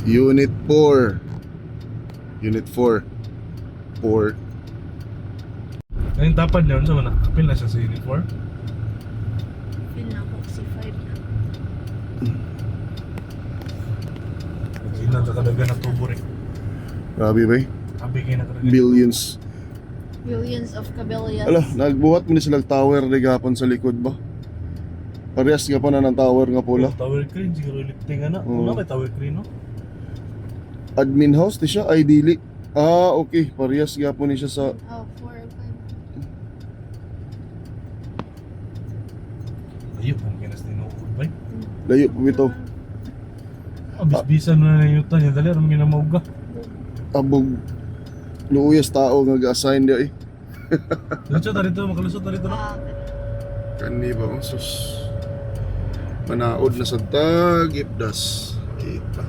Unit 4. Unit 4. Port. Ngayong tapad niya, sa mana? Apil na siya sa Unit 4? Feel na ako si 5 na. Hindi na kadaga na tubo rin. Grabe ba eh? Abi kayo na kadaga. Billions. Billions of kabillions. Ala, nagbuhat mo na silang tower na gapon sa likod ba? Parehas nga pa na ng tower nga pula. Tower crane, siguro lifting na. Oo. Una may tower crane, no? Admin house di siya, ideally. Ah, okay. Parehas nga po ni siya sa... Oh, 4 or 5. Ayun, ang kinas din ako, bay. Layo po ito. Bisbisan na na yuta niya, dali, aram ginamawag ka. Abog. Luuyas tao nga ga-assign dia eh. Diretso, tarito, makalusot, tarito na. Ah, Kani ba? Sus. Manaod na sa tagipdas. Kita.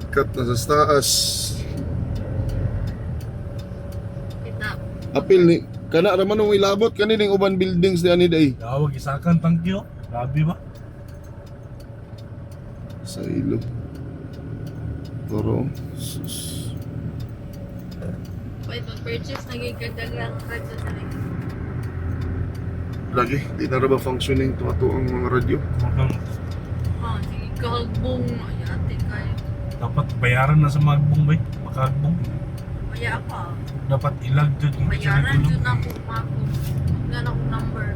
Kat na sa taas. kita. Apil ni kana ra man nung ilabot kani ning uban buildings ni ani day. Tawag, isakan, tangkyo. Grabe ba? Sa ilo. Pero sus. Wait, mag-purchase nagigadagang radyo sa rin. Lagi di na ra ba functioning to ang mga radyo. Mukhang Oh, sige, kahagbong. Ay, ate kayo. dapat bayaran na sa magbong, bay. Makagbong. Maya pa. Dapat ilag dyan yung Bayaran dyan ako, mako. Magnan ako number.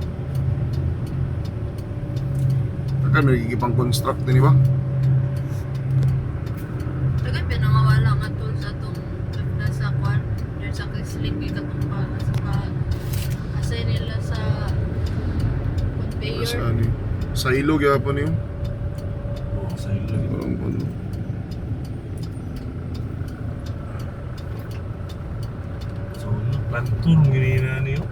Taka nagigipang construct din ba? Tagay, pinangawala nga tol sa itong nasa kwan. Dyan sa Kisling, ikatong pa. Sa ka. Asay nila sa conveyor. Sa ani. Sa ilo gyapon niyo. Oo, sa ilag. Parang ano. So, plantur, ginina niyo.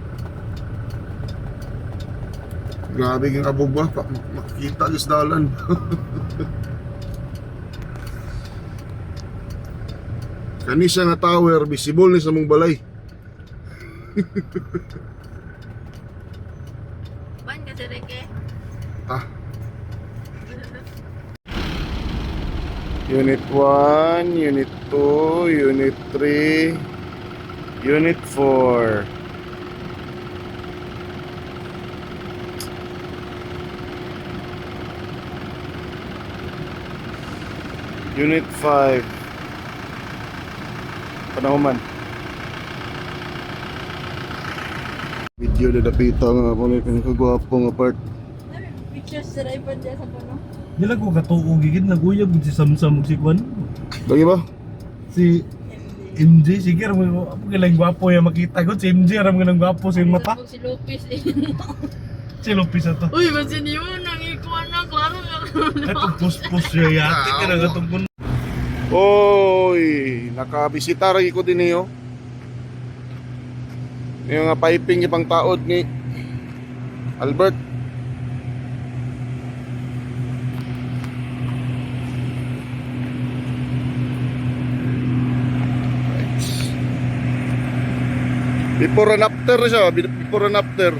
Grabe yung abog ba? Makikita yung dalan. Kani siya nga tower, visible ni sa mong balay. Ban ka Reke? Ah. Unit 1, Unit 2, Unit 3, Unit 4. Unit 5. Panahuman. Video na napita nga ako na pinakagwapong apart. Pictures sa iPad dyan sa pano. Nila ko katuo gigit naguyab si Samsam si Kwan. Lagi ba? Si MJ sige ram mo gilang gwapo ya makita ko si MJ ram ganang gwapo sa iyong mata. Si Lopez eh. Si Lopez ato. Uy, masin yun. Nang ikuha na. Klaro nga. Atong puspos siya yati ka na atong kun. Oy, nakabisita rin ko din niyo. Yung nga piping ipang taod ni Albert. Before and after siya, before and after.